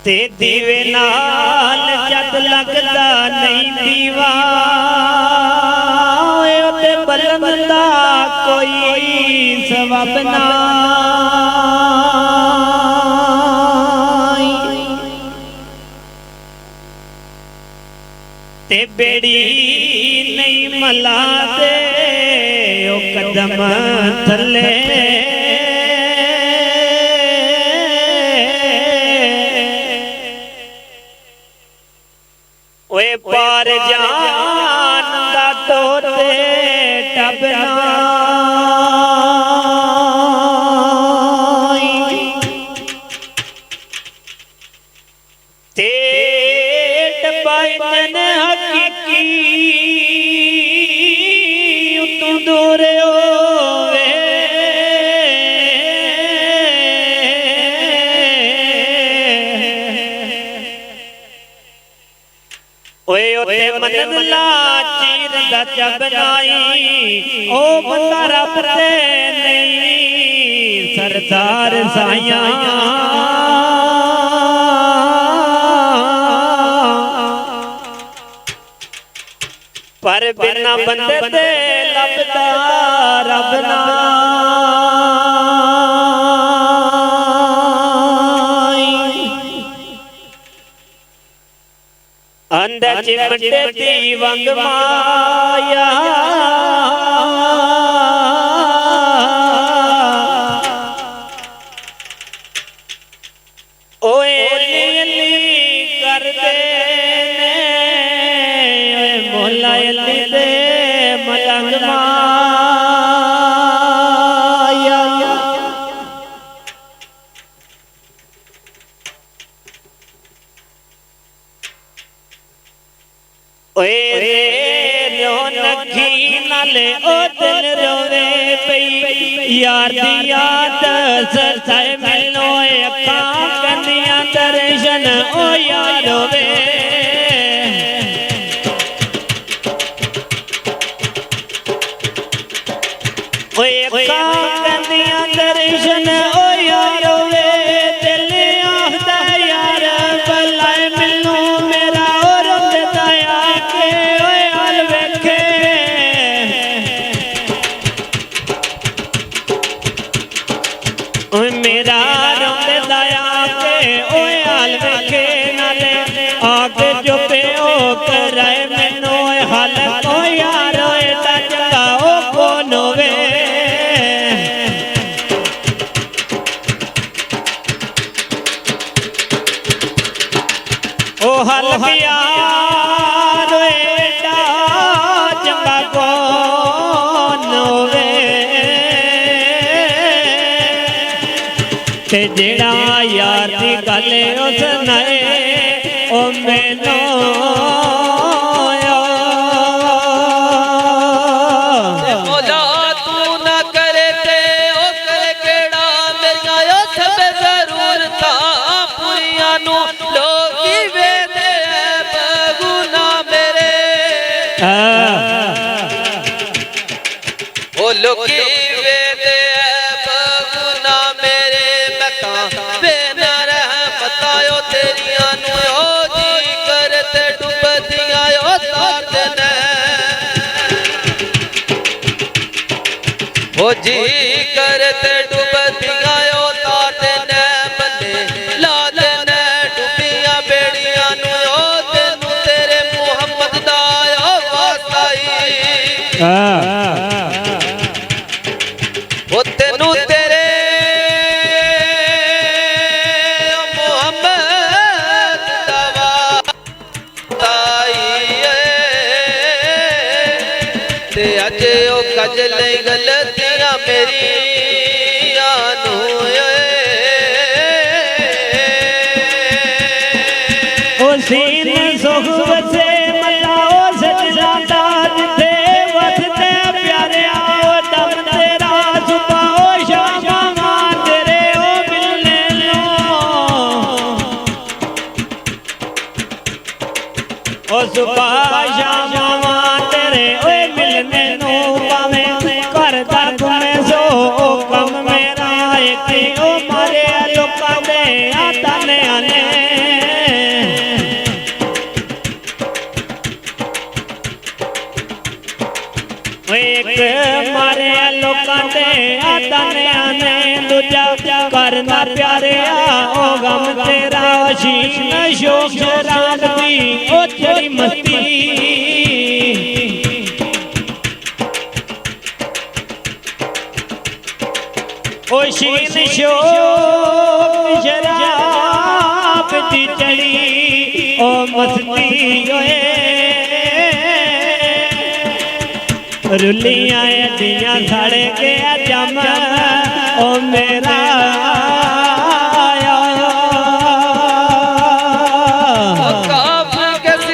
ते दीवे नाल जद लगदा नहीं दीवा ते बलन दा कोई सबब नाई ते बेड़ी नहीं मला दे ओ कदम थले ओए पार जान दा तोते टबना ते टपाइन हकीकी तू दूर होवे ओए ओते मनद ला चीर दा चबनाई ओ बंदा रब ते नहीं सरदार साया पर बिना बंदे ते लभदा रब नाई अंदर चिमटे दी वंग माया ओए अली कर दे मोला अली दे मलंग माया ओए रे रौनकी नाले ओ दिल रोवे पई यार दी याद ससाए मिलो अखां कंदियां दर्शन ओ यार रोवे ओए अखां कंदियां दर्शन ओ यार रोवे दिल आखदा यार भलाए मिलो मेरा और दया के ओए हाल वेखे ओए मेरा रोंदे दया के ओए हाल वेखे नाले आके जो पे ओ कराए मैनू ओए हाल ओ यार ओए चंगा ओ कौन होवे ओ हल यार एडा चंगा कौन होवे ते जेड़ा यार दी गल उस नए ओ मैनू मौला तू ना करे ते ओ करे केड़ा मेरिया ओ सब जरूरतां पूरियां नू लोकी वेदे बगुना मेरे ओ लोकी वेदे बगुना मेरे मैं तां बेना रहमतां ओ तेरियां नू ओ जी करते डुबदियां ओ तार ने ओ जी करते डुबदियां ओ तार ने बंदे ला देने डुबियां बेड़ियां नू ओ तेनू तेरे मुहम्मद दा ओ वास्ताई ओ तेनू तेरे मुहम्मद दा वास्ताई ते अज ओ कज ले गलतियां मेरी ओ सीन सुख वसे मल्ला ओ सजना दाद थे वसते प्यारे आओ दम तेरा सुबह ओ शामा तेरे ओ मिलने लो ओ सुबह शामा तेरे ओ मिलने नो पावे कर दर घूमे सो कम मेरा एक ओ मारे लोका दे आता ने आने ਕਰਨਾ ਪਿਆਰਿਆ ਉਹ ਗਮ ਤੇਰਾ ਸ਼ੀਨ ਸ਼ੋਕ ਸ਼ਰਾਬ ਦੀ ਉਹ ਜਿਹੜੀ ਮਸਤੀ ਉਹ ਸ਼ੀਨ ਸ਼ੋਕ ਸ਼ਰਾਬ ਦੀ ਚੜੀ ਉਹ ਮਸਤੀ ਓਏ ਰੁੱਲੀਆਂ ਅੱਡੀਆਂ ਸੜ ਗਿਆ ਜਮ ਉਹ ਮੇਰਾ ਕਾਫ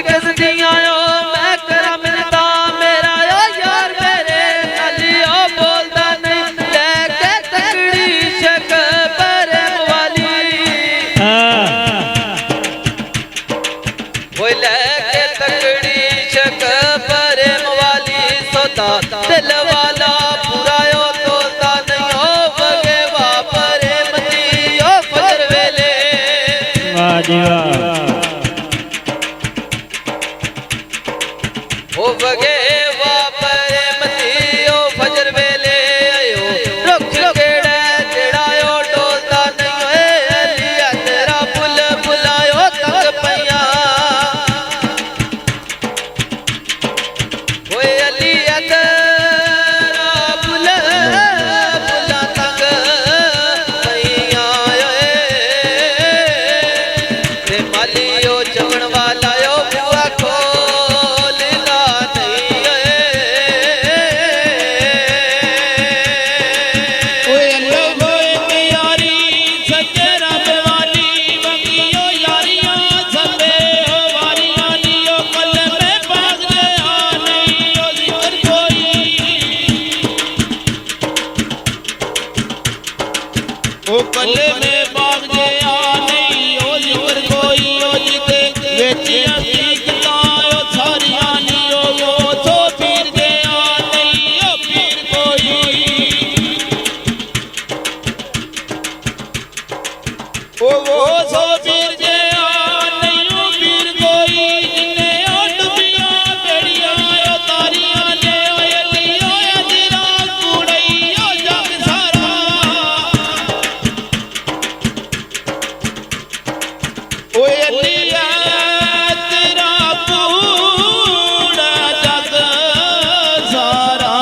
ਕਿਸ ਦੀਆਂ ਓ ਮੈਂ ਕਰਾਂ ਮਿਲਦਾ ਮੇਰਾ ਓ ਯਾਰ ਮੇਰੇ ਅਲੀਓ ਬੋਲਦਾ ਨਹੀਂ ਲੈ ਕੇ ਤਕੜੀ ਸ਼ਕਬਰ ਵਾਲੀ ਓਏ ਲੈ ਕੇ ਤਕੜੀ ਸ਼ਕਬਰ ਵਾਲੀ ਸੋਦਾ ਦਿਲ ਵਾਲਾ ਪੂਰਾ ਓ ਤੋਲਦਾ ਨਹੀਂ ਓ ਵਗੇ ਵਾਪਰੇ ਮਤੀ ਓ ਫਜਰ ਵੇਲੇ ਵਾਹ ਜੀ ਵਾਹ ਓ ਵਗੇ ਵਾਪਰੇ ਮਤੀ ਓ ਫਜਰ ਵੇਲੇ ਆਇਓ ਰੁੱਖ ਕਿਹੜਾ ਜਿਹੜਾ ਓ ਡੋਲਦਾ ਨਹੀਂ ਓਏ ਅਲੀਆ ਤੇਰਾ ਫੁੱਲ ਫੁਲਾਇਓ ਤੱਕ ਪਈਆਂ ਓਏ ਅਲੀਆ ਤੇਰਾ ਫੁੱਲ ਫੁੱਲਾ ਤੱਕ ਪਈਆਂ ਓਏ ਤੇ ਮਾਲੀਓ ਚਮਣ ਵਾਲਾ ਓ ਬੁਆ ਖੋਲਦਾ ਨਹੀਂ ਓਏ ਅੱਲਾ ਹੋਏ ਪਿਆਰੀ ਸੱਚੇ ਰੱਬ ਵਾਲੀ ਮੰਗੀਓ ਯਾਰੀਆਂ ਸਭੇ ਹੋ ਵਾਰੀਆਂ ਨੀ ਓ ਕਲਮੇ ਪਾਕ ਦੇ ਆ ਨਹੀਂ ਓ ਜ਼ਿਕਰ ਕੋਈ ਓ ਕਲਮੇ ਪਾਕ ਦੇ ਆ ਨਹੀਂ ਓ ਜ਼ਿਕਰ ਕੋਈ ਓ ਜਿਤੇ ਵਿੱਚ ਹਕੀਕਤਾਂ ਓ ਸਾਰੀਆਂ ਨੀ ਓ ਸੋ ਪੀਰ ਦੇ ਆ ਨਹੀਂ ਓ ਪੀਰ ਕੋਈ ਉਹ ਸੋ ਪੀਰ ਜੇ ਆ ਨਹੀਂ ਓ ਪੀਰ ਕੋਈ ਜਿਨੇ ਓ ਡੁੱਬੀਆਂ ਬੇੜੀਆਂ ਓ ਤਾਰੀਆਂ ਨੇ ਓਏ ਅਲੀ ਓਏ ਅਜਰਾ ਕੂੜਈ ਓ ਜਗ ਸਾਰਾ ਓਏ ਅਲੀ ਤੇਰਾ ਕੂੜਾ ਜਗ ਸਾਰਾ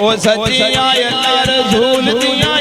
ਓ ਸੱਚੀਆਂ ਅੱਲਾ ਰਸੂਲ ਦੀਆਂ